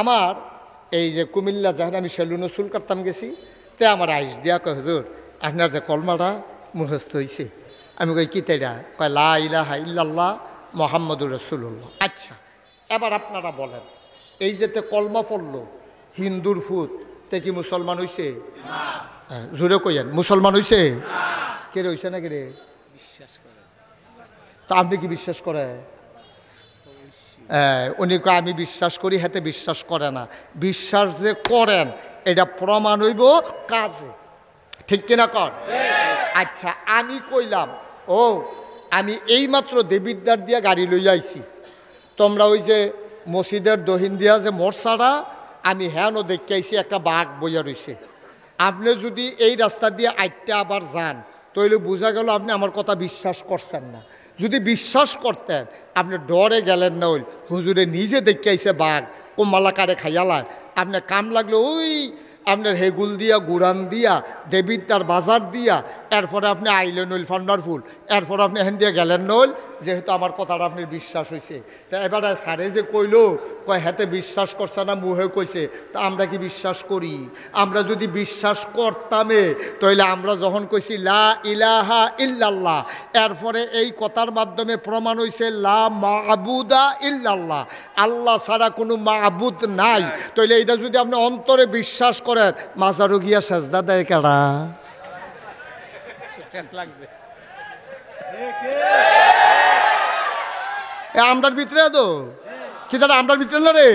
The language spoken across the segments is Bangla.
আমার এই যে কুমিল্লা যখন আমি সেলুনে চুল কাটতাম গেছি, তে আমার আইস দিয়া কয় হুজুর আপনার যে কলমাটা মুখস্থ হয়েছে। আমি কই কি তেরা? কয় লা ইলাহা ইল্লাল্লাহ মুহাম্মাদুর রাসূলুল্লাহ। আচ্ছা, এবার আপনারা বলেন, এই যেতে কলমা পড়লো হিন্দুর ফুত, তে কি মুসলমান হইছে? জোরে কইয়েন, মুসলমান হইছে? কে রে হইছে না কে রে? তা আপনি কি বিশ্বাস করে? উনি কয় আমি বিশ্বাস করি, হাতে বিশ্বাস করে না। বিশ্বাস যে করেন এটা প্রমাণ হইব কাজে, ঠিক কিনা কর? আচ্ছা, আমি কইলাম ও আমি এইমাত্র দেবিদ্বার দিয়া গাড়ি লইয়া আইছি, তোমরা ওই যে মসজিদের দহিন দিয়া যে মোরসাটা আমি হ্যাঁও দেখে আইছি একটা বাঘ বইয়া রইছে। আপনি যদি এই রাস্তা দিয়ে আইটটা আবার যান তাহলে বোঝা গেল আপনি আমার কথা বিশ্বাস করছেন না। যদি বিশ্বাস করতেন আপনি ডরে গেলেন না, ওই হুজুরে নিজে দেখে আইছে বাঘ কোমালাকারে খাইয়ালায়, আপনার কাম লাগলো ওই আপনার হেগুল দিয়া গুড়ান দিয়া দেবিদ্বার বাজার দিয়া, এরপরে আপনি আইলেন নইল ফান্ডারফুল, এরপরে আপনি এখান দিয়ে গেলেন নইল, যেহেতু আমার কথাটা আপনার বিশ্বাস হয়েছে। তা এবারে স্যারে যে কইলো কয় হাতে বিশ্বাস করছে না মুহে কইছে, তা আমরা কি বিশ্বাস করি? আমরা যদি বিশ্বাস করতামে তাহলে আমরা যখন কইছি লা ইলাহা ইল্লাল্লাহ, এরপরে এই কথার মাধ্যমে প্রমাণ হয়েছে লা মা'বুদা ইল্লাল্লাহ, আল্লাহ ছাড়া কোনো মা'বুদ নাই, তাহলে এইটা যদি আপনি অন্তরে বিশ্বাস করেন, মাজারও গিয়া সেজদা দেয় কেডা? আমরার ভিতরে তো কি দাদা, আমরার ভিতরে না রে?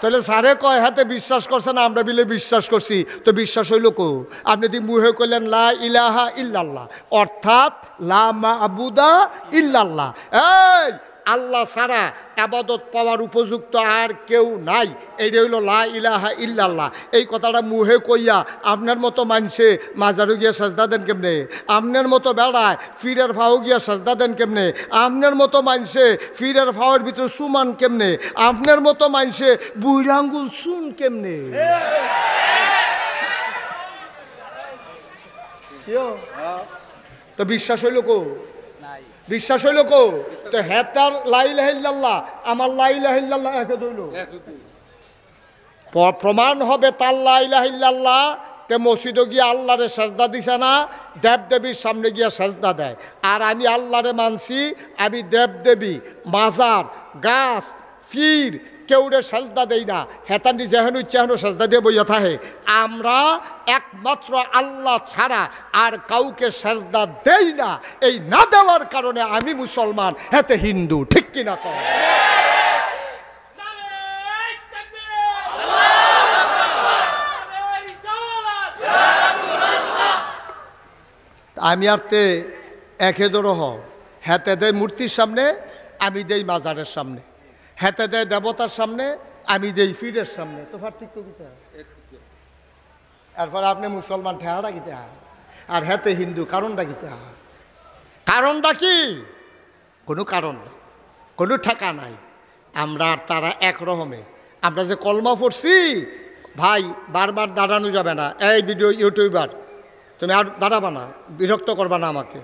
তাহলে স্যারে কয় হাতে বিশ্বাস করছে না, আমরা বিলে বিশ্বাস করছি, তো বিশ্বাস হইল কো? আপনি যদি মুহে কইলেন লা ইলাহা ইল্লাল্লাহ, অর্থাৎ লা মা'বুদা ইল্লাল্লাহ, এই আল্লাহ ছাড়া আবাদত পাওয়ার উপযুক্ত আর কেউ নাই, এইটা হইল লা ইলাহা ইল্লাল্লাহ। এই কথাটা মুহে কইয়া আপনার মতো মানছে মাজারু গিয়া সাজদা দেন কেমনে? আপনার মতো বেড়ায় ফিরের ফাও গিয়া সাজদা দেন কেমনে? আপনার মতো মানছে ফিরের ফাওয়ের ভিতরে সুমান কেমনে? আপনার মতো মানছে বুড়ি আঙ্গুল সুন কেমনে? তো বিশ্বাস হইল কো? বিশ্বাস হইল কো? তো হেতার লা ইলাহা ইল্লাল্লাহ আমার লা ইলাহা ইল্লাল্লাহ একে ধইল, প্রমাণ হবে তার লা ইলাহা ইল্লাল্লাহ। তে মসজিদে গিয়ে আল্লাহরে সাজদা দিছে না, দেবদেবীর সামনে গিয়া সাজদা দেয়। আর আমি আল্লাহরে মানছি, আমি দেবদেবী মাজার গাছ ফির কেউরে সাজদা দেই না, হেতান্ডি যেহেন ইচ্ছাহেন সাজদা দিয়ে বইয়া থাকে। আমরা একমাত্র আল্লাহ ছাড়া আর কাউকে সাজদা দেই না। এই না দেওয়ার কারণে আমি মুসলমান, হেতে হিন্দু, ঠিক কিনা কর? আমি আর তে একে দরো হ, হেতে দেয় মূর্তির সামনে, আমি দেই মাজারের সামনে, হেতে দেয় দেবতার সামনে, আমি দেই ফিরের সামনে, তো পার্থক্য কোথায়? এরপরে আপনি মুসলমান ঠেহারা কিতে আর হেতে হিন্দু, কারণটা কিতে? কারণটা কি? কোনো কারণ নেই, কোনো ঠেকা নাই। আমরা আর তারা একরকমে। আমরা যে কলমা পড়ছি ভাই, বারবার দাঁড়ানো যাবে না। এই ভিডিও ইউটিউবার তুমি আর দাঁড়াবা না, বিরক্ত করবা না আমাকে,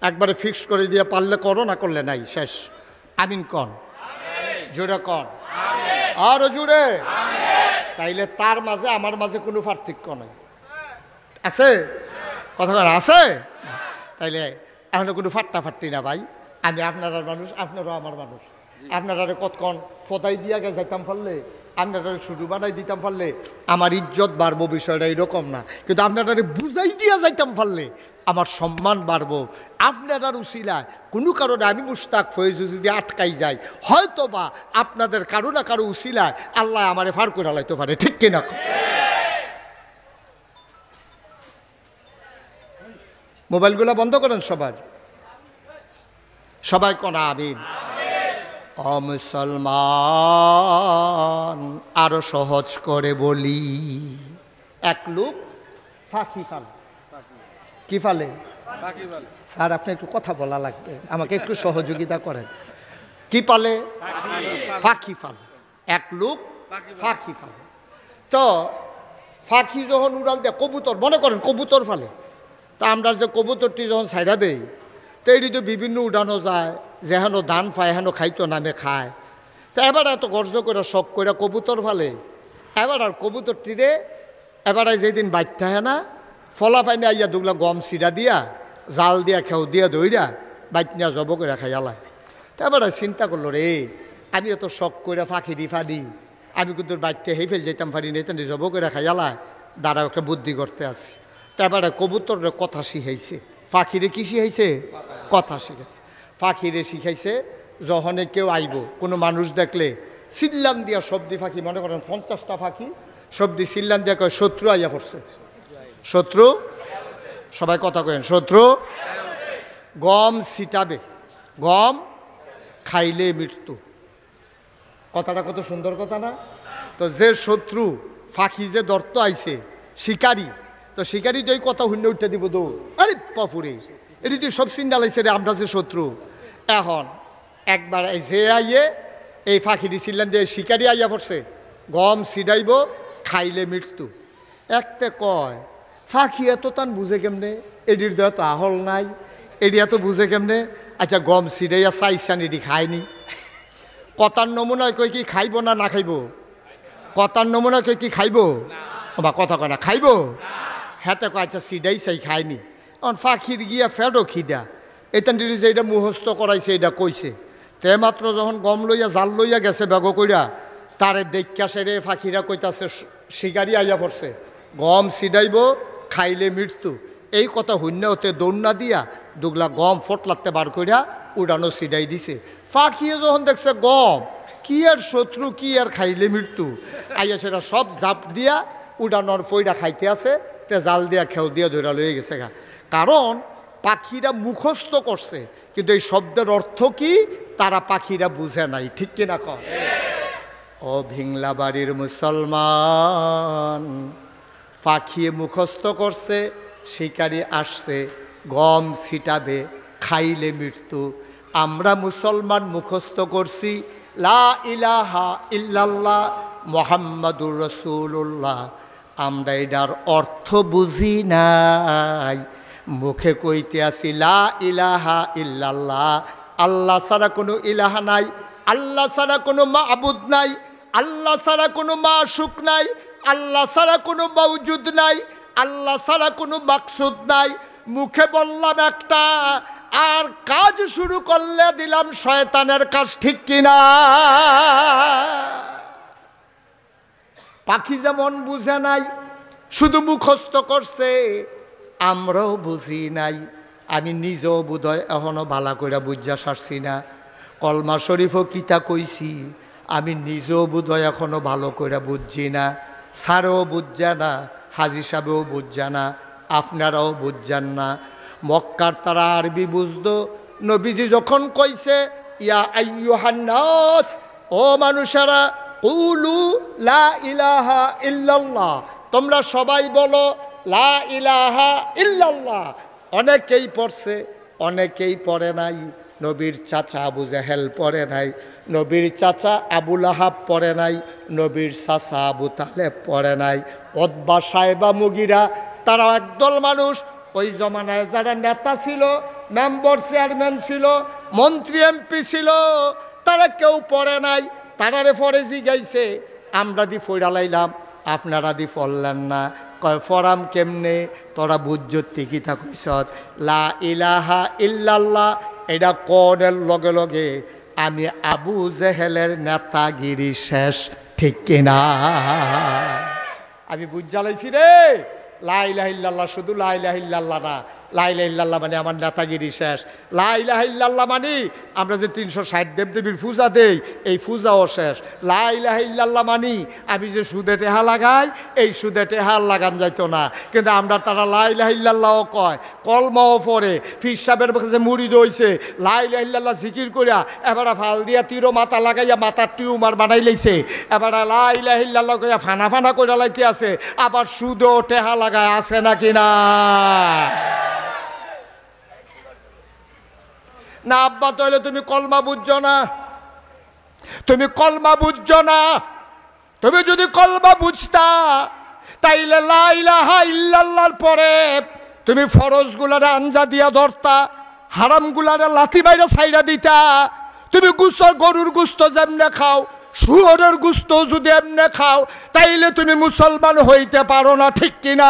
একবারে ফিক্স করে দিয়ে পারলে করো, না করলে নাই, শেষ। আমিন কন, জোরে কন, আরো জোরে। তাইলে তার মাঝে আমার মাঝে কোনো পার্থক্য নেই, আছে কথা আছে? তাইলে এখন কোনো ফাট্টাফাট্টি না ভাই, আমি আপনারা মানুষ, আপনারাও আমার মানুষ। আপনারা কতক্ষণ ফদাই দিয়া গে যাইতাম পারলে, আপনারা শুধু বানাই দিতাম পারলে আমার ইজ্জত বাড়বো, বিষয়টা এরকম না। কিন্তু আপনারা বুঝাই দিয়া যাইতাম পারলে আমার সম্মান বাড়বো। আপনার উসিলায় কোনো কারণে আমি মুশতাক ফয়েজ যদি আটকাই যাই, হয়তো বা আপনাদের কারো না কারো উসিলায় আল্লাহ আমারে ফার করে লাইতে পারে, ঠিক কিনা? মোবাইলগুলো বন্ধ করেন সবার, সবাই কোন আমিন। ও মুসলমান, আরো সহজ করে বলি, এক লোক ফাঁকি ফালে। কি ফালে? স্যার আপনি একটু কথা বলা লাগবে, আমাকে একটু সহযোগিতা করেন। কি পালে? ফাঁকি ফালে। এক লোক ফাঁকি ফালে। তো ফাঁকি যখন উড়াল দেয়, কবুতর মনে করেন কবুতর ফালে, তা আমরা যে কবুতরটি যখন ছাইড়া দেই, তো এটি তো বিভিন্ন উড়ানো যায়, যেহেন ধান পায় হেন খাইতো নামে খায়। তা এবার এত গর্জ করে শখ করে কবুতর ফালে এবার আর কবুতর তীরে এবার যেদিন বাচ্চা হয় না ফলা পাইনে আইয়া দুগলা গম সিরা দিয়া জাল দিয়া খেউ দিয়া দইরা বাইটনা জব করে খাইয়ালায়। তা এবার চিন্তা করলো রে আমি এত শখ করে ফাঁকি দি ফাদি আমি কিন্তু বাচ্চা হেই ফেল যেতাম পারি না তেন জব করে খাইয়ালায় দাঁড়া একটা বুদ্ধি করতে আসি। তা এবার কবুতরের কথা শিখাইছে পাখিরে কি শিখাইছে কথা শিখাইছে। পাখিরে শিখাইছে যখনে কেউ আইব কোনো মানুষ দেখলে সিল্লান দিয়া সবদি ফাঁকি মনে করেন 50টা ফাঁকি সবদি সিল্লান দিয়া কয় শত্রু আইয়া পড়ছে শত্রু সবাই কথা কেন শত্রু গম ছিটাবে গম খাইলে মৃত্যু কথাটা কত সুন্দর কথা না। তো যে শত্রু ফাঁকি যে দর্ত আইছে শিকারী তো শিকারী তো এই কথা শূন্য উঠে দিব দৌ আরে পপুরে এটি তুই সব চিন্তা লাগছে রে আমরা যে শত্রু। এখন একবার যে আইয়ে এই ফাঁকি দিছিলেন যে শিকারি আইয়া পড়ছে গম ছিটাইব খাইলে মৃত্যু। একতে কয় ফাঁকি এত টান বুঝে কেমনে এডির দেওয়া তো আহল নাই এডি এত বুঝে কেমনে আচ্ছা গম ছিটাইয়া চাইছান এটি খায়নি কথার নমুনায় কই কি খাইব না না খাইব কথার নমুনায় কই কি খাইব বা কথা কয় না খাইব হ্যাঁ কয় আচ্ছা ছিটাই চাই খায়নি। এখন ফাঁকির গিয়া ফেডো খিদা এতান যে এটা মুখস্থ করাইছে এটা কইছে তে মাত্র যখন গম লইয়া জাল লইয়া গেছে বেগ কইরা তারে দেখা সেরে ফাঁকিরা কইতাছে শিকারি আইয়া পড়ছে গম ছিটাইব খাইলে মৃত্যু। এই কথা শূন্য হতে দৌড়না দিয়া দুগলা গম ফটলাতে বার কইরা উড়ানো ছিটাই দিছে। ফাঁকিয়ে যখন দেখছে গম কি আর শত্রু কি আর খাইলে মৃত্যু আইয়া সেটা সব জাপ দিয়া উড়ানোর পইরা খাইতে আছে তে জাল দিয়া খেউ দিয়া ধরা লয়ে গেছে গা। কারণ পাখিরা মুখস্থ করছে কিন্তু এই শব্দের অর্থ কি তারা পাখিরা বুঝে নাই ঠিক কিনা কর। ও ভিংলা বাড়ির মুসলমান পাখিয়ে মুখস্থ করছে শিকারি আসছে গম ছিটাবে খাইলে মৃত্যু। আমরা মুসলমান মুখস্থ করছি লা ইলাহা ইল্লাল্লাহ মুহাম্মাদুর রাসূলুল্লাহ আমরা এটার অর্থ বুঝি নাই মুখে কইতে আসি লা ইলাহা ইল্লাল্লাহ আল্লাহ ছাড়া কোনো ইলাহা নাই আল্লাহ ছাড়া কোনো মাবুদ নাই আল্লাহ ছাড়া কোনো মাশুক নাই আল্লাহ ছাড়া কোনো মওজুদ নাই আল্লাহ ছাড়া কোনো মাকসুদ নাই মুখে বললাম একটা আর কাজ শুরু করলে দিলাম শয়তানের কাজ ঠিক কিনা। পাখি যেমন বুঝে নাই শুধু মুখস্থ করছে আমরাও বুঝি নাই আমি নিজেও বোধহয় এখনো ভালো করে বুঝা সারছি না কলমা শরীফও কিতা কইছি আমি নিজেও বোধহয় এখনো ভালো করে বুঝছি না স্যারও বুঝছে না হাজি সাহেবও বুঝছে না আপনারাও বুঝছেন না। মক্কার তারা আরবি বুঝতো নবীজি যখন কইছে ইয়া আইয়ুহান নাস ও মানুষেরা কুলু লা ইলাহা ইল্লাল্লাহ তোমরা সবাই বলো লা ইলাহা ইল্লাল্লাহ অনেকেই পড়ছে অনেকেই পড়ে নাই নবীর চাচা আবু জাহেল পড়ে নাই নবীর চাচা আবু লাহাব পড়ে নাই নবীর চাচা আবু তালেব পড়ে নাই উতবা সাইবা মুগিরা তারা একদল মানুষ ওই জমানায় যারা নেতা ছিল মেম্বার চেয়ারম্যান ছিল মন্ত্রী এমপি ছিল তারা কেউ পড়ে নাই তারারে পড়ে জিগাইছে আমরা দি ফইরা লাইলাম আপনারা দি পড়লেন না কয় ফরাম কেমনে তোরা বুঝ্জতি কিতা কইছত লা ইলাহা ইল্লাল্লাহ এটা কনের লগে লগে আমি আবু জেহেলের নেতাগিরি শেষ ঠিক কিনা আমি বুঝ জ্বালাইছি রে লা ইলাহা ইল্লাল্লাহ শুধু লা ইলাহা ইল্লাল্লাহ না লা ইলাহা ইল্লাল্লাহ মানে আমার নেতাগিরি শেষ লা ইলাহা ইল্লাল্লাহ মানে আমরা যে 360 দেবদেবীর পূজা দেই এই পূজাও শেষ লা ইলাহা ইল্লাল্লাহ মানে আমি যে সুদে টেহা লাগাই এই সুদে টেহা লাগান যাইতো না কিন্তু আমরা তারা লা ইলাহা ইল্লাল্লাহও কয় কলমাও পড়ে পীর সাহেবের কাছে মুরিদ হইছে লা ইলাহা ইল্লাল্লাহ জিকির কইরা এবারে ফাল দিয়া তীরও মাথা লাগাইয়া মাথার টিউমার বানাই লাইছে এবারে লা ইলাহা ইল্লাল্লাহ কইয়া ফানা ফানা কইরা লাইতে আছে আবার সুদও টেহা লাগায় আছে নাকি না না আব্বা তাহলে তুমি কলমা বুঝছো না তুমি কলমা বুঝছো না তুমি যদি কলমা বুঝতা তাইলে লা ইলাহা ইল্লাল্লাহর পরে তুমি ফরজগুলারে আঞ্জা দিয়া ধরতা হারামগুলারে লাথি বাইরে ছাইড়া দিতা তুমি গরুর গোস্ত যেমনে খাও, শুয়োরের গোস্ত যদি এমনে খাও, তাইলে তুমি মুসলমান হইতে পারো না, ঠিক কিনা?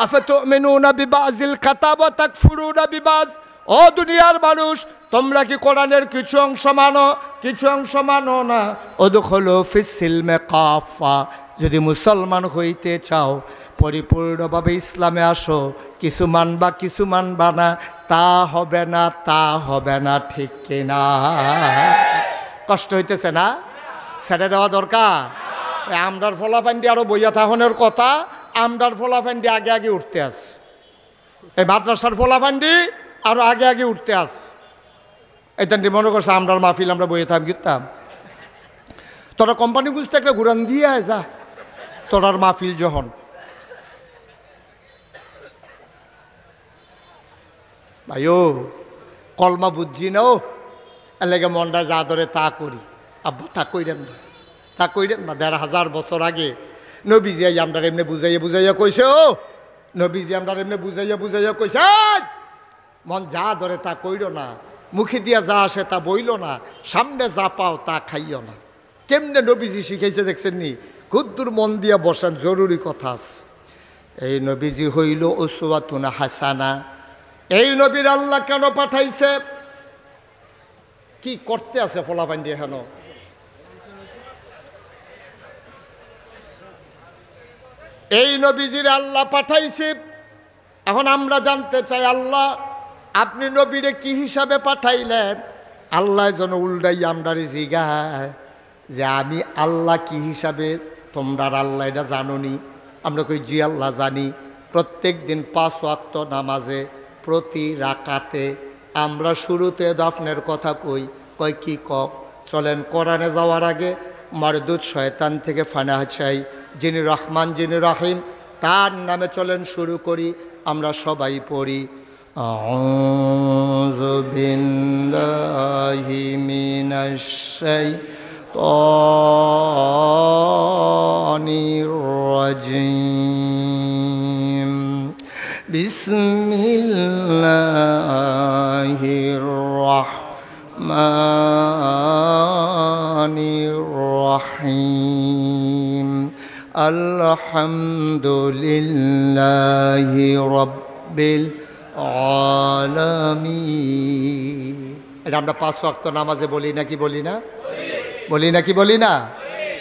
আফাতুমিনুনা বিবাযিল কিতাব ওয়া তাকফুরুনা বিবায। ও দুনিয়ার মানুষ, তোমরা কি কোরআনের কিছু অংশ মানো, কিছু অংশ মানো না? উদখুলু ফিস সিলমি কাফা। যদি মুসলমান হইতে চাও, পরিপূর্ণভাবে ইসলামে আসো। কিছু মানবা কিছু মানবা না, তা হবে না, তা হবে না, ঠিক কিনা? কষ্ট হইতেছে না? ছেড়ে দেওয়া দরকার। আমরার ফলাফান্ডি আরো বইয়া থাকনের কথা, আমরার ফলাফান্ডি আগে আগে উঠতে আস। এই মাদ্রাসার ফলাফান্ডি আরো আগে আগে উঠতে আস। এটা মনে করছে আমরার মাহফিল আমরা বইয়ে থাক গিতাম। তোরা কোম্পানি বুঝতে একটা ঘুরান দিয়ে যা, তোরার মাহফিল যখন। ভাইও কলমা বুঝছি না, ও এলাকা মনটা যা ধরে তা করি। আব্বা তা কইরেন না, তা কইরেন না। ১,৫০০ বছর আগে নবীজি আমরা এমনি বুঝাইয়া বুঝাইয়া কইছে, ও নবীজি আমরা এমনি বুঝাইয়া বুঝাইয়া কইছে, মন যা ধরে তা কইর না, মুখে দিয়া যা আসে তা বইল না, সামনে যা পাও তা খাইও না। কেমনে নবীজি শিখাইছে দেখছেন নি? কুদ্দুর মন দিয়া বসান, জরুরি কথা আছে। এই নবীজি হইল উসওয়াতুন হাসানা। এই নবীর আল্লাহ কেন পাঠাইছে? কি করতে আছে ফলাফান দিয়ে? কেন এই নবীজির আল্লাহ পাঠাইছে? এখন আমরা জানতে চাই, আল্লাহ আপনি নবীরে কি হিসাবে পাঠাইলেন? আল্লাহ যেন উল্টাই আমরারে জিগায় যে আমি আল্লাহ কি হিসাবে, তোমরা আল্লাহ এটা জানো নি? আমরা কই জি আল্লাহ জানি। প্রত্যেক দিন 5 ওয়াক্ত নামাজে প্রতি রাকাতে আমরা শুরুতে দাফনের কথা কই। কয় কি চলেন কোরআনে যাওয়ার আগে মারদুদ শয়তান থেকে ফানাহ চাই, যিনি রহমান যিনি রহিম, তার নামে চলেন শুরু করি। আমরা সবাই পড়ি আউযু বিল্লাহি মিনাশ শাইতানির রাজিম। বিসমিল্লাহির রাহমানির রাহিম। আলহামদুলিল্লাহি রাব্বিল আলামিন। এটা আমরা 5 ওয়াক্ত নামাজে বলি নাকি বলি না? বলি নাকি বলি না?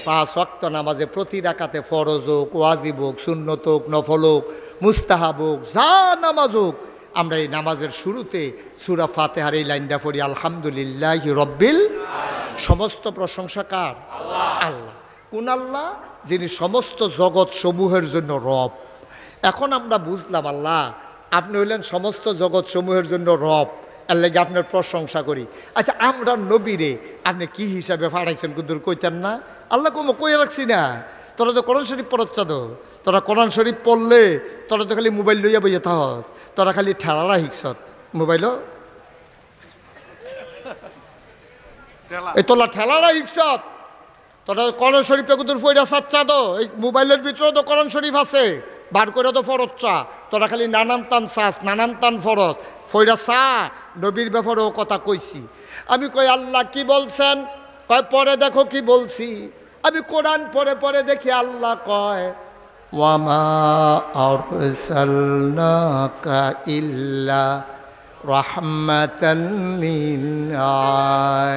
5 ওয়াক্ত নামাজে প্রতি রাকাতে ফরজ হোক, ওয়াজিব হোক, সুন্নত হোক, নফল হোক, মুস্তাহাব হোক, যা নামাজ হোক, আমরা এই নামাজের শুরুতে সূরা ফাতিহার এই লাইনটা পড়ি, আলহামদুলিল্লাহি রাব্বিল। সমস্ত প্রশংসা কার? আল্লাহ। কোন আল্লাহ? যিনি সমস্ত জগৎ সমূহের জন্য রব। এখন আমরা বুঝলাম আল্লাহ আপনি হইলেন সমস্ত জগৎ সমূহের জন্য রব, এর লাগে আপনার প্রশংসা করি। আচ্ছা, আমরা নবীরে আপনি কি হিসাবে পাঠাইছেন কুদ্দুর কইতেন না? আল্লাহ কোনো কই রাখছি না। তোরা তো কোরআন শরীফ পড়চ্ছাদ, তোরা কোরআন শরীফ পড়লে তোরা তো খালি মোবাইল লইয়া বইয়া থাকস, তোরা খালি ঠেলারা শিখছত মোবাইলও। এই তোলা ঠেলারা শিখছত, তোরা কোরআন শরীফটা কুদ্দুর ফইরা চাচ্ছা তো, এই মোবাইলের ভিতরেও তো কোরআন শরীফ আছে, বার করে তো ফরজ চা, তোরা খালি নানান তান চাস, নানান তান ফরজ ফইরা চা। নবীর ব্যাপারেও কথা কইছি। আমি কই আল্লাহ কি বলছেন? কয় পরে দেখো কি বলছি। আমি কোরআন পড়ে পড়ে দেখি আল্লাহ কয় ওয়ামা আরসালনাকা ইল্লা রাহমাতাল লিল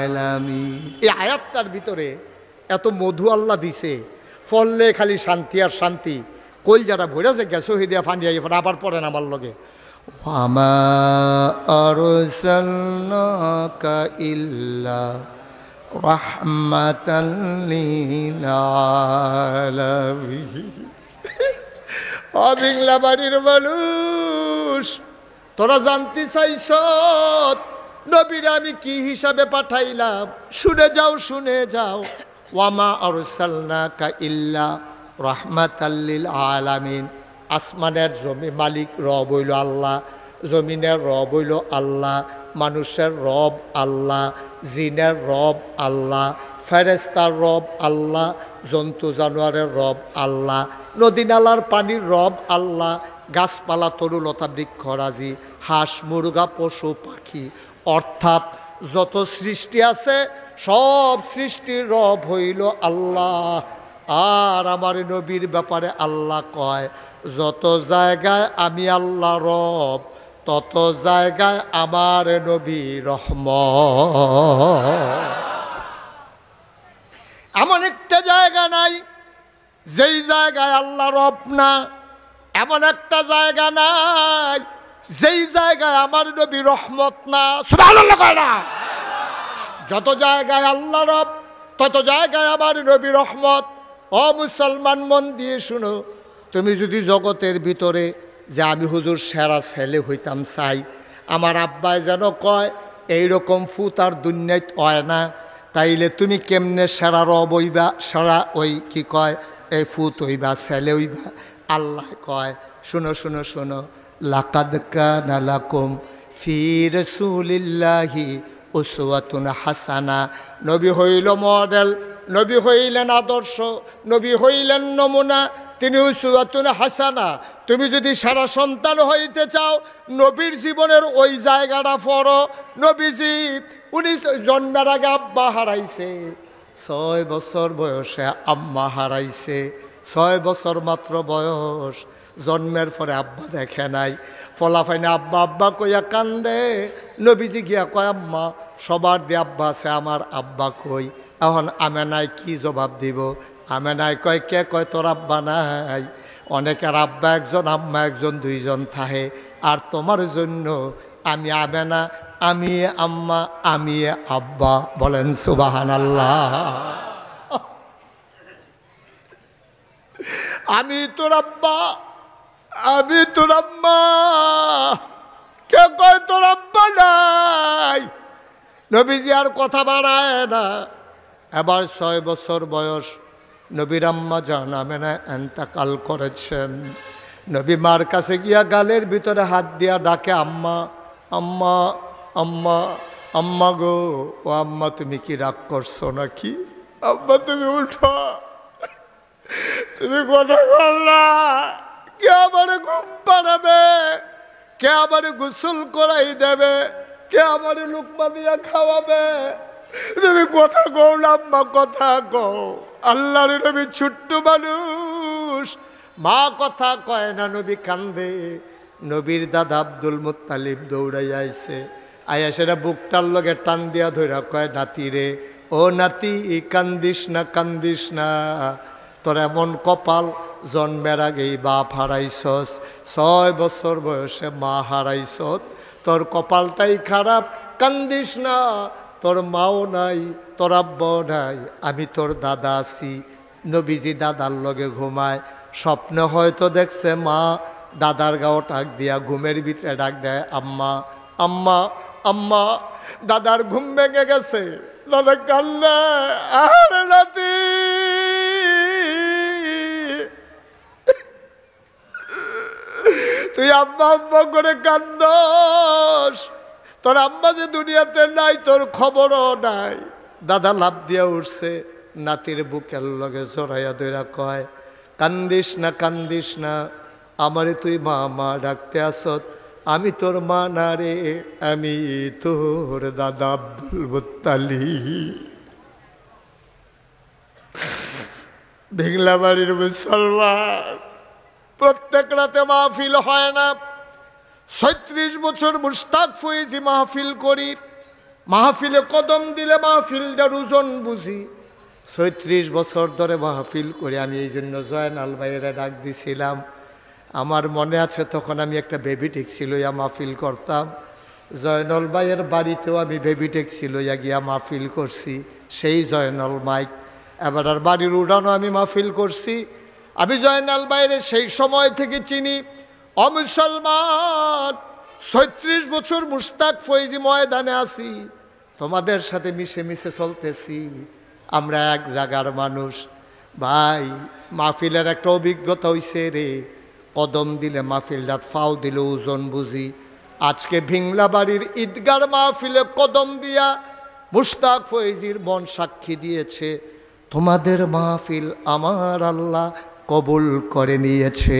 আলামিন। এই আয়াতটার ভিতরে এত মধু আল্লাহ দিছে, ফললে খালি শান্তি আর শান্তি। কইল যারা ভৈরাছে গেছো হিদিয়া ফান্ডিয়া আবার পড়েন আমার লগে ওয়ামা আরসালনাকা ইল্লা রাহমাতাল লিল আলামিন। অবিংলা বাড়ির মানুষ, তোরা জানতে চাইছ নবীর আমি কি হিসাবে পাঠাইলাম? শুনে যাও, শুনে যাও। ওয়ামা আরসালনাকা ইল্লা রাহমাতাল লিল আলামিন। আসমানের জমি মালিক রব হইল আল্লাহ, জমিনের রব হইল আল্লাহ, মানুষের রব আল্লাহ, জিনের রব আল্লাহ, ফেরেস্তার রব আল্লাহ, জন্তু জানোয়ারের রব আল্লাহ, নদী নালার পানির রব আল্লাহ, গাছপালা তরুলতা বৃক্ষরাজি, হাঁস মুরগা পশু পাখি, অর্থাৎ যত সৃষ্টি আছে সব সৃষ্টির রব হইল আল্লাহ। আর আমার নবীর ব্যাপারে আল্লাহ কয়, যত জায়গায় আমি আল্লাহ রব, তত জায়গায় আমার নবী রহমত। এমন একটা জায়গা নাই যেই জায়গায় আল্লাহ রব না, এমন একটা জায়গা নাই যেই জায়গায় আমার নবী রহমত না। সুবহানাল্লাহ কয় না? যত জায়গায় আল্লাহ রব, তত জায়গায় আমার নবী রহমত। ও মুসলমান, মন দিয়ে শুনো, তুমি যদি জগতের ভিতরে যে আমি হুজুর সেরা ছেলে হইতাম চাই, আমার আব্বাই যেন কয় এইরকম ফুত আর দুনিয়ায় হয় না, তাইলে তুমি কেমনে সেরা রব হইবা, সেরা ওই কি কয় এই ফুত হইবা, ছেলে হইবা? আল্লাহ কয়, শুনো শুনো শুনো, লাকাদ কানা লাকুম ফি রাসূলিল্লাহি উসওয়াতুন হাসানা। নবী হইল মডেল, নবী হইলেন আদর্শ, নবী হইলেন নমুনা, তিনি উসওয়াতুন হাসানা। তুমি যদি সারা সন্তান হইতে চাও, নবীর জীবনের ওই জায়গাটা পড়ো। নবীজি উনি জন্মের আগে আব্বা হারাইছে, 6 বছর বয়সে আম্মা হারাইছে, 6 বছর মাত্র বয়স। জন্মের পরে আব্বা দেখে নাই, ফলাফাইনে আব্বা আব্বা কইয়া কান্দে। নবীজি গিয়া কয়, আম্মা সবার দিয়ে আব্বা আছে, আমার আব্বা কই? এখন আমেনায় কি জবাব দিব? আমেনায় কয়, কে কয় তোর আব্বা নাই? অনেকের আব্বা একজন, আম্মা একজন, 2 জন থাকে। আর তোমার জন্য আমি আমেনা, আমি আম্মা, আমি আব্বা। বলেন সুবহানাল্লাহ। আমি তোর আব্বা, আমি তোর আম্মা, কে কয় তোর আব্বা নাই? নবীজি আর কথা বাড়ায় না। এবার 6 বছর বয়স, নবীর আম্মা জান আমেনা এন্তেকাল করেছেন। নবী মার কাছে গিয়া গালের ভিতরে হাত দিয়া ডাকে, আম্মা আম্মা আম্মা, আম্মা গো, ও আম্মা তুমি কি রাগ করছো নাকি? আম্মা তুমি উঠো, তুমি কথা বল না। কে আমারে ঘুম পাড়াবে? কে আমারে গোসল করাই দেবে? কে আমারে লুকমা দিয়া খাওয়াবে? তুমি কথা কও না আম্মা, কথা কও। আল্লাহর নবী ছোট্ট মানুষ, মা কথা কয় না, নবী কান্দে। নবীর দাদা আব্দুল মুত্তালিব দৌড়াই আইছে, আয়া সেটা বুকটার লগে টান দিয়া ধইরা কয়, নাতি রে, ও নাতি কান্দিস না, কান্দিস না। তোর এমন কপাল, জন্মের আগেই বাপ হারাইছস, 6 বছর বয়সে মা হারাইছত, তোর কপালটাই খারাপ, কান্দিস না। তোর মাও নাই, তোর আব্বাও নাই, আমি তোর দাদা আছি। নবীজি দাদার লগে ঘুমায়, স্বপ্নে হয়তো দেখছে মা দাদার গাও টাক দিয়া ঘুমের ভিতরে ডাক দেয়, আম্মা আম্মা আম্মা। দাদার ঘুম ভেঙে গেছে, দাদা কান্না, আরে নাতি তুই আম্মা আম্মা করে কান্দস, তোর আম্মা যে দুনিয়াতে নাই, তোর খবরও নাই। দাদা লাভ দিয়া উঠছে, নাতির বুকের লগে জড়াইয়া ধইরা কয়, কান্দিস না, কান্দিস না, আমারে তুই মা মা ডাকতে আসত, আমি তোর মা না রে, আমি তোর দাদা আব্দুল মুত্তালিব। ভিংলাবাড়ির মুসলমান, প্রত্যেক রাতে মাহফিল হয় না। 36 বছর মুশতাক ফয়েজি মাহফিল করি, মাহফিলে কদম দিলে মাহফিলটার ওজন বুঝি। 36 বছর ধরে মাহফিল করি আমি। এই জন্য জয়নাল ভাইয়েরা ডাক দিছিলাম। আমার মনে আছে তখন আমি একটা বেবি ট্যাক্সি লইয়া মাহফিল করতাম। জয়নাল ভাইয়ের বাড়িতেও আমি বেবি ট্যাক্সি লইয়া গিয়া মাহফিল করছি, সেই জয়নাল মাইক। এবার আর বাড়ির উড়ানো আমি মাহফিল করছি। আমি জয়নাল ভাইয়ের সেই সময় থেকে চিনি। অমুসলমান, 36 বছর মুশতাক ফয়েজি ময়দানে আছি, তোমাদের সাথে মিশে মিশে চলতেছি। আমরা এক জায়গার মানুষ ভাই। মাহফিলের একটা অভিজ্ঞতা হইছে রে, কদম দিলে মাহফিলটা ফাও দিলে ওজন বুঝি। আজকে ভিংলাবাড়ির ঈদগার মাহফিলে কদম দিয়া মুশতাক ফয়েজির মন সাক্ষী দিয়েছে, তোমাদের মাহফিল আমার আল্লাহ কবুল করে নিয়েছে।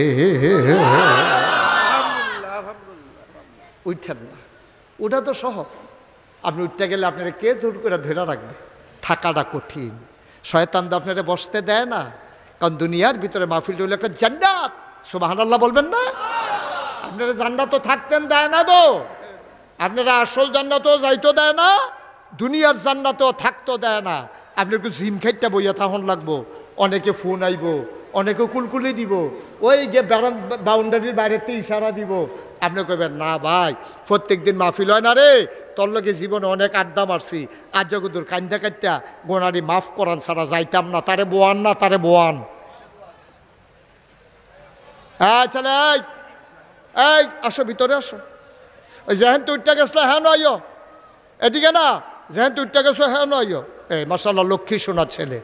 উঠেন না, ওটা তো সহজ। আপনি উঠতে গেলে আপনারা কে জোর করে ধরে রাখবে? থাকাটা কঠিন। শয়তান তো আপনারা বসতে দেয় না, কারণ দুনিয়ার ভিতরে মাহফিল হলো একটা জান্নাত। সুবহানাল্লাহ বলবেন না? আপনারা জান্নাতও থাকতেন দেয় না তো, আপনারা আসল জান্নাতও যাইতো দেয় না, দুনিয়ার জান্নাতও থাকতো দেয় না। আপনি একটু জিম খাইতে বইয়া তখন লাগবো, অনেকে ফোন আইব, অনেকে কুলকুলি দিব, ওই গিয়ে বাউন্ডারির বাইরেতে ইশারা দিব। আপনি কইবেন না ভাই প্রত্যেক দিন মাহফিল হয় না রে, তোর লগে জীবনে অনেক আড্ডা মারছি, আজ যগুদুর কান্দা কাটটা গোনারি মাফ করান ছাড়া যাইতাম না, তারে বোয়ান না, তারে বোয়ান। হ্যাঁ চলে এই আসো ভিতরে আসো। ওই যেহেন তুইটা গেছিল হ্যাঁ নয়, এদিকে না, যেহেন তুইটা গেছো হ্যাঁ নয়। এই মাশাআল্লাহ লক্ষ্মী সোনার ছেলে,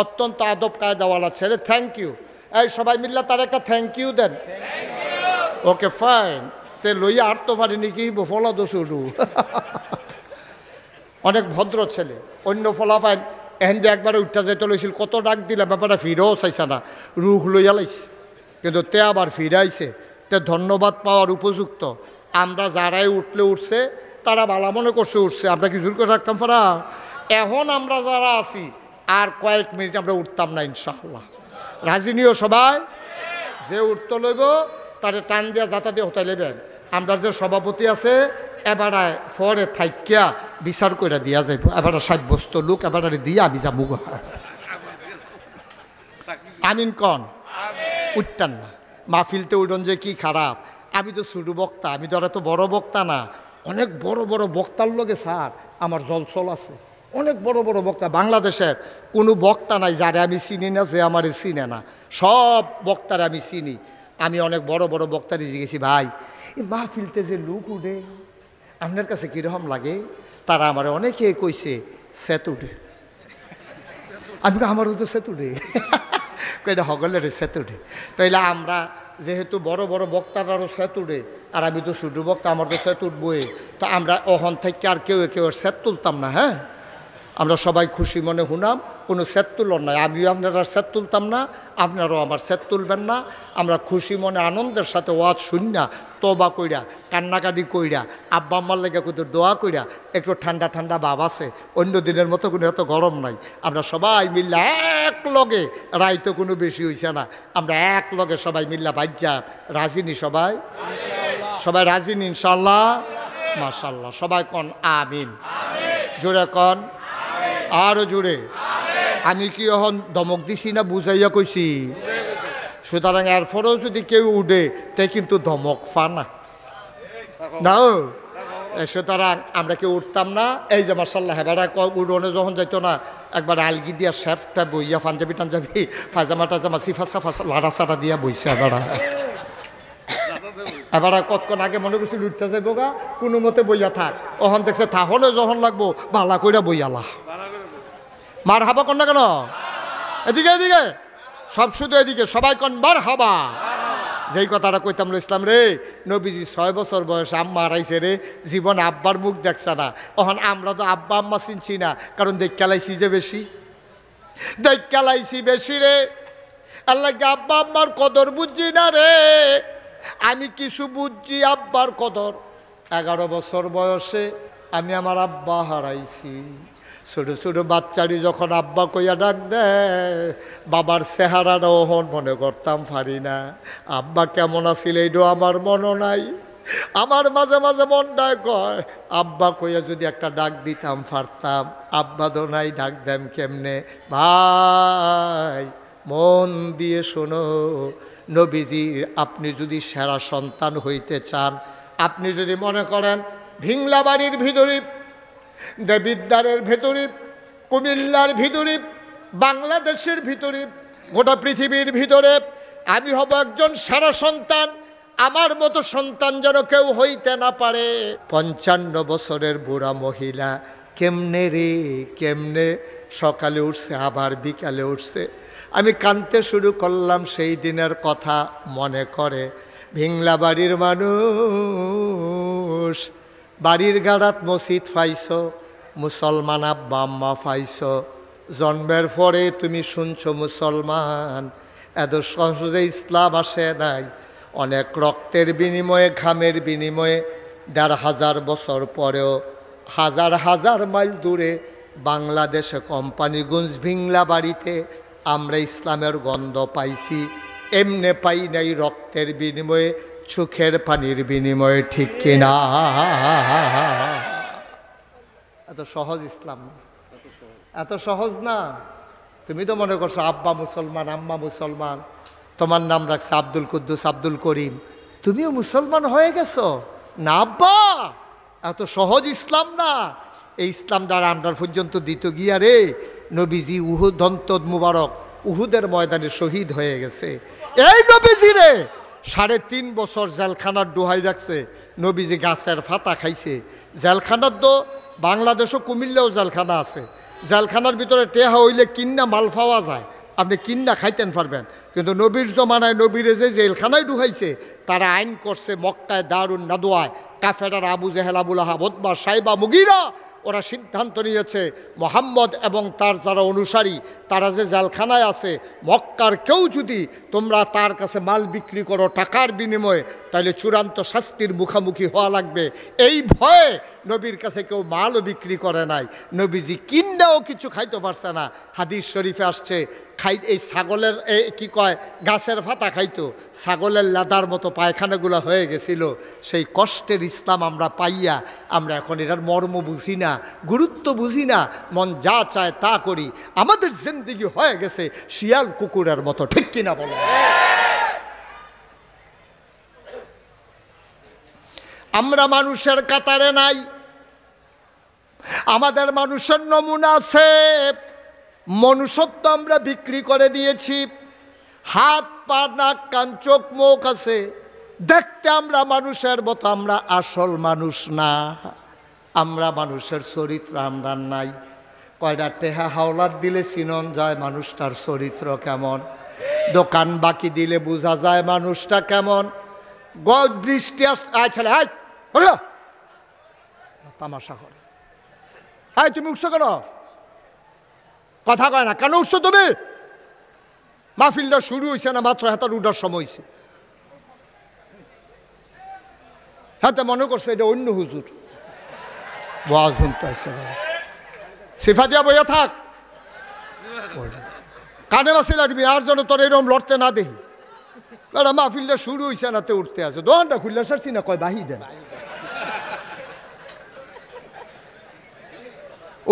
অত্যন্ত আদব কায়দাওয়ালা ছেলে। Thank you. এই সবাই মিললে তার একটা থ্যাংক ইউ দেন। Okay fine. তে লইয়া আর তো পারিনি কি ফলা দোষ উঠু। অনেক ভদ্র ছেলে। অন্য ফলা ফাইন এহেন যে একবারে উঠা যাইতে লইছিল, কত ডাক দিলে ব্যাপারটা ফিরেও চাইছে না, রুখ লইয়া লাইছে, কিন্তু তে আবার ফিরাইছে। তে ধন্যবাদ পাওয়ার উপযুক্ত। আমরা যারাই উঠলে উঠছে তারা ভালো মনে করছে উঠছে, আমরা কি জোর করে রাখতাম পারা? এখন আমরা যারা আছি আর কয়েক মিনিট আমরা উঠতাম না ইনশাআল্লাহ। রাজি নিও সবাই? যে উঠতে লইব তারে টান দিয়া যাতা দিয়ে হতাই লেবেন। আমরা যে সভাপতি আছে এবারে পরে থাইকিয়া বিচার করে দিয়া যাইব, এবারে সাব্যস্ত লোক এবারে দিয়া আমি যাবো। আমিন কন উঠতাম না। মাহফিলতে উঠন যে কি খারাপ। আমি তো ছোটো বক্তা, আমি তো আর এত বড় বক্তা না। অনেক বড় বড় বক্তার লগে স্যার আমার জলচল আছে। অনেক বড় বড় বক্তা, বাংলাদেশের কোনো বক্তা নাই যারে আমি চিনি না, যে আমারে চিনে না। সব বক্তারে আমি চিনি। আমি অনেক বড় বড় বক্তারে জিজ্ঞেছি, ভাই এই মাহফিলতে যে লোক উঠে আপনার কাছে কীরকম লাগে? তারা আমার অনেকে কইছে সেত উঠে। আমি আমারও তো সেত উঠে। কইটা হগলের সেত উঠে। তাইলে আমরা যেহেতু বড় বড় বক্তারারও সেত উঠে, আর আমি তো ছোটো বক্তা, আমার তো সেত উঠবই, তো আমরা অহন থেকে আর কেউ সেত তুলতাম না। হ্যাঁ, আমরা সবাই খুশি মনে হুনাম, কোনো সেত তুলন নাই। আমিও আপনারা সেত তুলতাম না, আপনারাও আমার সেত তুলবেন না। আমরা খুশি মনে আনন্দের সাথে ওয়াজ শুননা, তবা কইরা, কান্নাকাটি কইরা, আব্বা আম্মার লেগে কত দোয়া কইরা, একটু ঠান্ডা ঠান্ডা ভাব আছে। অন্য দিনের মতো কোনো এত গরম নাই। আমরা সবাই মিল্লা এক লগে, রায় তো কোনো বেশি হইছে না, আমরা এক লগে সবাই মিল্লা বাজ্যা রাজিনি। সবাই সবাই রাজিনি ইনশাল্লাহ? মাশাল্লাহ। সবাই কন আমিন। জোরে কন, আরও জোরে। আমি কি এখন ধমক দিছি না বুঝাইয়া কইছি? সুতরাং এরপরেও যদি কেউ উঠে তে কিন্তু ধমক পা না। সুতরাং আমরা কেউ উঠতাম না। এই যে মার্শাল্লাহ হেবারা উড়নে যখন যাইতো না, একবার আলগি দিয়া শেফটা বইয়া পাঞ্জাবি টাঞ্জাবি পাজামা টাজামা সিফা সাফা লাড়া চাড়া দিয়া বইছে। এবার কতক্ষণ আগে মনে করছিল উঠতে যাইব গা, কোনো মতে বইয়া থাক। ওখান দেখছে তাহলে যখন লাগবো বালা কইরা বইয়ালা। মার হাবা কন না কেন? এদিকে এদিকে সব শুধু এদিকে সবাই কন মার হাবা। যেই কথাটা কইতাম ইসলাম রে, নবীজি 6 বছর বয়সে আম্মা হারাইছে রে, জীবনে আব্বার মুখ দেখছে না। তখন আমরা তো আব্বা আম্মা চিনছি না, কারণ দেখালাইছি যে বেশি, দেখালাইছি বেশি রে। আল্লাহ আব্বা আম্মার কদর বুঝছি না রে। আমি কিছু বুঝছি আব্বার কদর। 11 বছর বয়সে আমি আমার আব্বা হারাইছি। ছোটো ছোটো বাচ্চারি যখন আব্বা কইয়া ডাক দেয়, বাবার চেহারাটা ওহন মনে করতাম পারি না। আব্বা কেমন আছিল এইটাও আমার মনে নাই। আমার মাঝে মাঝে মনটায় কয় আব্বা কইয়া যদি একটা ডাক দিতাম পারতাম। আব্বা তো নাই, ডাক দেম কেমনে? ভাই মন দিয়ে শোনো, নবীজি আপনি যদি সেরা সন্তান হইতে চান, আপনি যদি মনে করেন ভিংলা বাড়ির ভিতরে, দেবিদ্বারের ভেতরে, কুমিল্লার ভিতরে, বাংলাদেশের ভিতরে, গোটা পৃথিবীর ভিতরে আমি হব একজন সেরা সন্তান, আমার মতো সন্তান যেন কেউ হইতে না পারে। 55 বছরের বুড়া মহিলা কেমনে রে কেমনে সকালে উঠছে আবার বিকালে উঠছে। আমি কাঁদতে শুরু করলাম, সেই দিনের কথা মনে করে। ভিংলা বাড়ির মানুষ, বাড়ির গাড়াত মসজিদ পাইছ, মুসলমান আব্বা আম্মা পাইছ, জন্মের পরে তুমি শুনছো মুসলমান। এত সহজে ইসলাম আসে নাই, অনেক রক্তের বিনিময়ে, ঘামের বিনিময়ে 1500 বছর পরেও হাজার হাজার মাইল দূরে বাংলাদেশে কোম্পানিগঞ্জ ভিংলা বাড়িতে আমরা ইসলামের গন্ধ পাইছি, এমনে পাই নাই রক্তের বিনিময়ে, চোখের পানির বিনিময়ে, ঠিক কিনা? এত সহজ ইসলাম না, এত সহজ না। তুমি তো মনে করছো আব্বা মুসলমান, আম্মা মুসলমান, তোমার নাম রাখছে আব্দুল কুদ্দুস, আব্দুল করিম, তুমিও মুসলমান হয়ে গেছো। না আব্বা, এত সহজ ইসলাম না। এই ইসলাম দ্বারা আমরা পর্যন্ত দিত গিয়া রে, নবীজি উহুদ দন্তদ মুবারক উহুদের ময়দানে শহীদ হয়ে গেছে। এই নবীজি রে 3.5 বছর জেলখানার ডুহাই রাখছে, নবীজি গাছের ফাতা খাইছে। জেলখানার তো বাংলাদেশও কুমিল্লাও জেলখানা আছে, জেলখানার ভিতরে টেহা হইলে কিন্না মাল পাওয়া যায়, আপনি কিন্না খাইতেন পারবেন। কিন্তু নবীর জমানায় নবীরে যে জেলখানায় ঢুকাইছে, তারা আইন করছে মক্কায় দারুন নাদোয়ায় কাফেরার আবু জেহেল, আবুল আহাব, উতবা, সাইবা, মুগীরা, ওরা সিদ্ধান্ত নিয়েছে মোহাম্মদ এবং তার যারা অনুসারী তারা যে জেলখানায় আছে, মক্কার কেউ যদি তোমরা তার কাছে মাল বিক্রি করো টাকার বিনিময়ে, তাহলে চূড়ান্ত শাস্তির মুখোমুখি হওয়া লাগবে। এই ভয়ে নবীর কাছে কেউ মালও বিক্রি করে নাই, নবীজি কিন্নাও কিছু খাইতে পারছে না। হাদিস শরীফে আসছে এই ছাগলের কি কয় গাছের ফাতা খাইতো, ছাগলের লাদার মতো পায়খানাগুলো হয়ে গেছিল। সেই কষ্টের ইসলাম আমরা পাইয়া আমরা এখন এটার মর্ম বুঝি না, গুরুত্ব বুঝি না, মন যা চায় তা করি। আমাদের জিন্দেগি হয়ে গেছে শিয়াল কুকুরের মতো, ঠিক কিনা বলো? আমরা মানুষের কাতারে নাই, আমাদের মানুষের নমুনা আছে। মনুষ্যত্ব আমরা বিক্রি করে দিয়েছি। হাত পা নাক কান চোখ মুখ আছে, দেখতে আমরা মানুষের মতো, আমরা আসল মানুষ না। আমরা মানুষের চরিত্র আমরা নাই। কয়টা টেহা হাওলাত দিলে চিনন যায় মানুষটার চরিত্র কেমন, দোকান বাকি দিলে বোঝা যায় মানুষটা কেমন। বৃষ্টি ছেলে তামাশা করে, তুমি উঠছো কেন? কথা কয় না কেন? উঠছো তুমি? মাহফিলটা শুরু হয়েছে না মাত্র, হাতার উঠার সময় হয়েছে। হাতে মনে করছে এটা অন্য হুজুর ওয়াজ শুনতে আসছে, সিফা দিয়া বইয়া থাক, কানে বাসি লাগবি আর যেন তোর এরকম লড়তে না দেখি। মাহফিলটা শুরু হয়েছে না, তে উঠতে আছে, দোকানটা খুললে সারছি না, কয় বাহি দেন।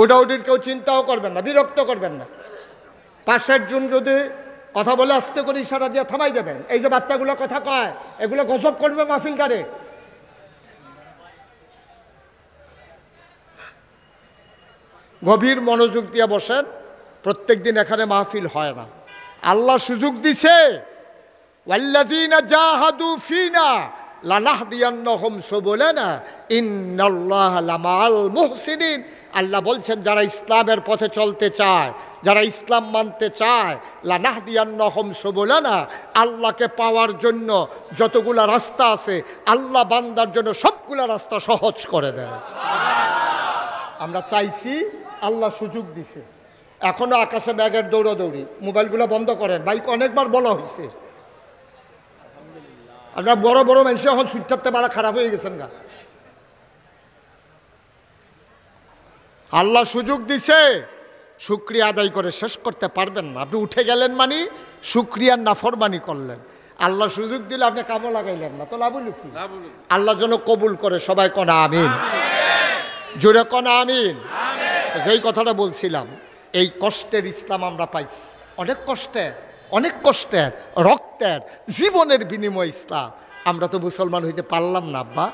ওটা ওটির কেউ চিন্তাও করবেন না, বিরক্ত করবেন না। 5-6 জন যদি কথা বলে আস্তে করে ইশারা দিয়ে থামাই দেবেন। এই যে বাচ্চাগুলো কথা কয়, এগুলো গজব করবে মাহফিলটারে। গভীর মনোযোগ দিয়ে বসেন। প্রত্যেক দিন এখানে মাহফিল হয় না, আল্লাহ সুযোগ দিছে। ওয়াল্লাযীনা জাহাদু ফীনা লানাহদিয়ান্নাহুম সুবুলানা ইন্নাল্লাহা লামাআল মুহসিনিন। আল্লাহ বলছেন যারা ইসলামের পথে চলতে চায়, যারা ইসলাম মানতে চায়, লানাহদিয়ান্নাহুম সুবুলানা, আল্লাহকে পাওয়ার জন্য যতগুলা রাস্তা আছে আল্লাহ বান্দার জন্য সবগুলা রাস্তা সহজ করে দেয়। আমরা চাইছি, আল্লাহ সুযোগ দিছে। এখনো আকাশে ব্যাগের দৌড়াদৌড়ি, মোবাইলগুলো বন্ধ করেন, বাইক অনেকবার বলা হয়েছে। আমরা বড় বড় মানুষ এখন সুইটারতে পারা খারাপ হয়ে গেছেন গা। আল্লাহ সুযোগ দিছে, শুকরিয়া আদায় করে শেষ করতে পারবেন না। আপনি উঠে গেলেন মানে শুকরিয়ার নাফরমানি করলেন। আল্লাহ সুযোগ দিলে আপনি কামও লাগাইলেন না, তো লাভ হলো কি? আল্লাহ যেন কবুল করে, সবাই কনা আমিন, জোরে কনা আমিন। যেই কথাটা বলছিলাম, এই কষ্টের ইসলাম আমরা পাইছি, অনেক কষ্টের, অনেক কষ্টের, রক্তের, জীবনের বিনিময় ইসলাম। আমরা তো মুসলমান হইতে পারলাম না আব্বা,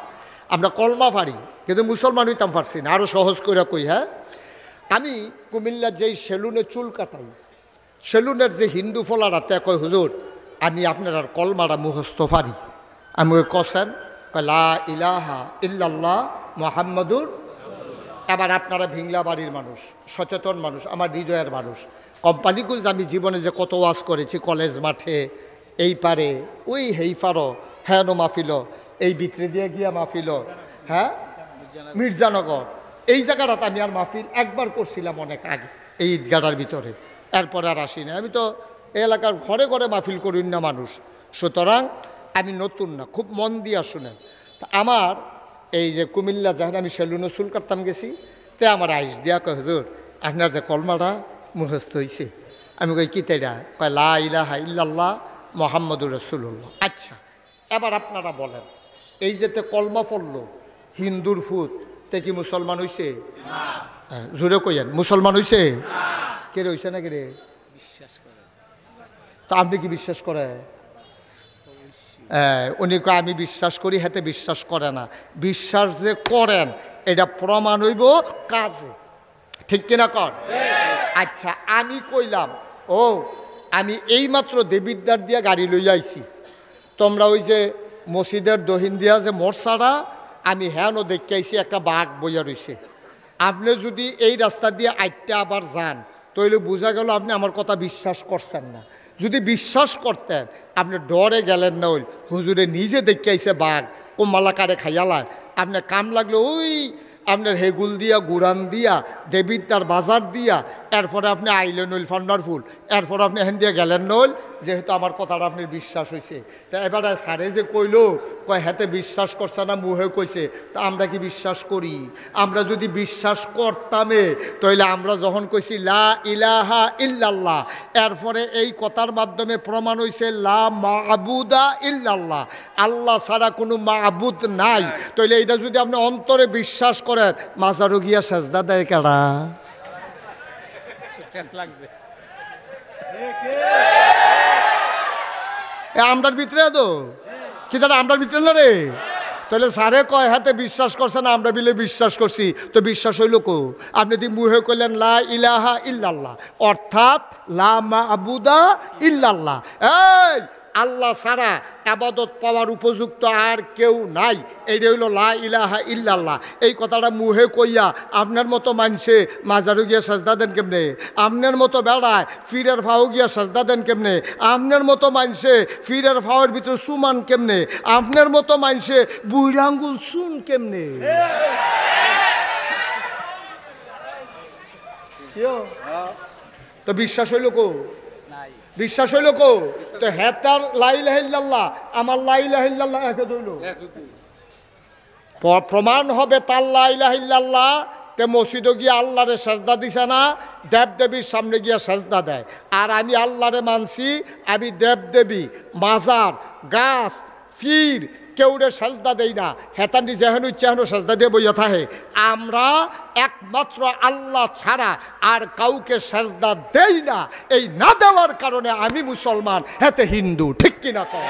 আমরা কলমা পারি কিন্তু মুসলমান হইতাম পারছি না। আরও সহজ করে কই, হ্যাঁ, আমি কুমিল্লার যেই সেলুনে চুল কাটাই, সেলুনের যে হিন্দু ফলারা তে কয় হুজুর আমি আপনার আর কলমাটা মুখস্থ পারি। আমি ওই কসেন লা ইলাহা ইল্লাল্লাহ মুহাম্মাদুর। এবার আপনারা ভিংলা বাড়ির মানুষ, সচেতন মানুষ, আমার হৃদয়ের মানুষ। কোম্পানিগুলো আমি জীবনে যে কত ওয়াজ করেছি, কলেজ মাঠে, এই পারে, ওই হেই পারো, হ্যাঁ নো মাহফিল, এই ভিতরে দিয়ে গিয়া মাহফিল, হ্যাঁ মির্জানগর, এই জায়গাটাতে আমি আর মাহফিল একবার করছিলাম অনেক আগে, এই ঈদগাটার ভিতরে। এরপরে আর আসি না। আমি তো এই এলাকার ঘরে ঘরে মাহফিল করি না মানুষ, সুতরাং আমি নতুন না, খুব মন দিয়া শুনেন। আমার এই যে কুমিল্লা যখন আমি সেলুনে চুল কাটতাম গেছি তে আমার আইস দিয়া কয় হুজুর আপনার যে কলমাটা মুখস্থ হয়েছে। আমি কই কি তেটা? কয় লা ইলাহা ইল্লাল্লাহ মুহাম্মাদুর রাসূলুল্লাহ। আচ্ছা এবার আপনারা বলেন, এই যেতে কলমা পড়লো হিন্দুর ফুত তে কি মুসলমান হইছে? জোরে কইয়েন, মুসলমান হইছে? কে রে হইছে না কে রে? তা আপনি কি বিশ্বাস করে? উনি কয় আমি বিশ্বাস করি, হাতে বিশ্বাস করে না। বিশ্বাস যে করেন এটা প্রমাণ হইব কাজে, ঠিক কিনা কর? আচ্ছা আমি কইলাম ও আমি এইমাত্র দেবিদ্বার দিয়া গাড়ি লই আইছি, তোমরা ওই যে মসজিদের দহিন দিয়া যে মোরসাটা আমি হ্যাঁও দেখে আইছি একটা বাঘ বইয়া রইছে। আপনি যদি এই রাস্তা দিয়ে আইটা আবার যান তাহলে বোঝা গেল আপনি আমার কথা বিশ্বাস করছেন না। যদি বিশ্বাস করতেন আপনি ডরে গেলেন না, ওই হুজুরে নিজে দেখে আইছে বাঘ কোমালা কারে খাইয়ালায়, আপনার কাম লাগলো ওই আপনার হেগুল দিয়া গুড়ান দিয়া দেবিদ্বার বাজার দিয়া, এরপরে আপনি আইলেন নইল ফান্ডারফুল, এরপরে আপনি হেন দিয়ে গেলেন নইল, যেহেতু আমার কথাটা আপনার বিশ্বাস হয়েছে। তা এবার স্যারে যে কইল কয় হাতে বিশ্বাস করছে না মুহে কইছে, তা আমরা কি বিশ্বাস করি? আমরা যদি বিশ্বাস করতামে তাহলে আমরা যখন কইছি লা ইলাহা ইল্লাল্লাহ, এরপরে এই কথার মাধ্যমে প্রমাণ হয়েছে লা মাবুদা ইল্লাল্লাহ, আল্লাহ ছাড়া কোনো মাবুদ নাই, তাহলে এটা যদি আপনি অন্তরে বিশ্বাস করেন মাজারও গিয়া সেজদা দেয় কেডা? আমরার ভিতরে তো কি তারা আমরার ভিতরে না রে? তাহলে স্যারে কয় হাতে বিশ্বাস করছে না, আমরা বিলে বিশ্বাস করছি, তো বিশ্বাস হইল কো? আপনি যদি মুহে কইলেন লা ইলাহা ইল্লাল্লাহ অর্থাৎ লা মাবুদা ইল্লাল্লাহ, এই আল্লাহ ছাড়া আবাদত পাওয়ার উপযুক্ত আর কেউ নাই, এইটা হইল লা ইলাহা ইল্লাল্লাহ। এই কথাটা মুহে কইয়া আপনার মতো মানুষে মাজারু গিয়া সাজদা দেন কেমনে? আপনার মতো বেড়ায় ফিরের ফাও গিয়া সাজদা দেন কেমনে? আপনার মতো মানুষে ফিরের ফাওয়ের ভিতরে সুমান কেমনে? আপনার মতো মানুষে বুড়ি আঙ্গুল শুন কেমনে? তো বিশ্বাস হইল কো? বিশ্বাস হইল কো? তো হ্যাঁ তার লা ইলাহা ইল্লাল্লাহ আমার লা ইলাহা ইল্লাল্লাহ একে ধইল, প্রমাণ হবে তার লা ইলাহা ইল্লাল্লাহ। তে মসজিদে গিয়ে আল্লাহরে সাজদা দিছে না, দেবদেবীর সামনে গিয়া সাজদা দেয়। আর আমি আল্লাহরে মানছি, আমি দেবদেবী মাজার গাছ ফির কেউরে সাজদা দেই না, হেতান্ডি যেহেন ইচ্ছাহেন সাজদা দিয়ে বইয়া থাকে। আমরা একমাত্র আল্লাহ ছাড়া আর কাউকে সাজদা দেই না, এই না দেওয়ার কারণে আমি মুসলমান, হেতে হিন্দু, ঠিক কিনা কর?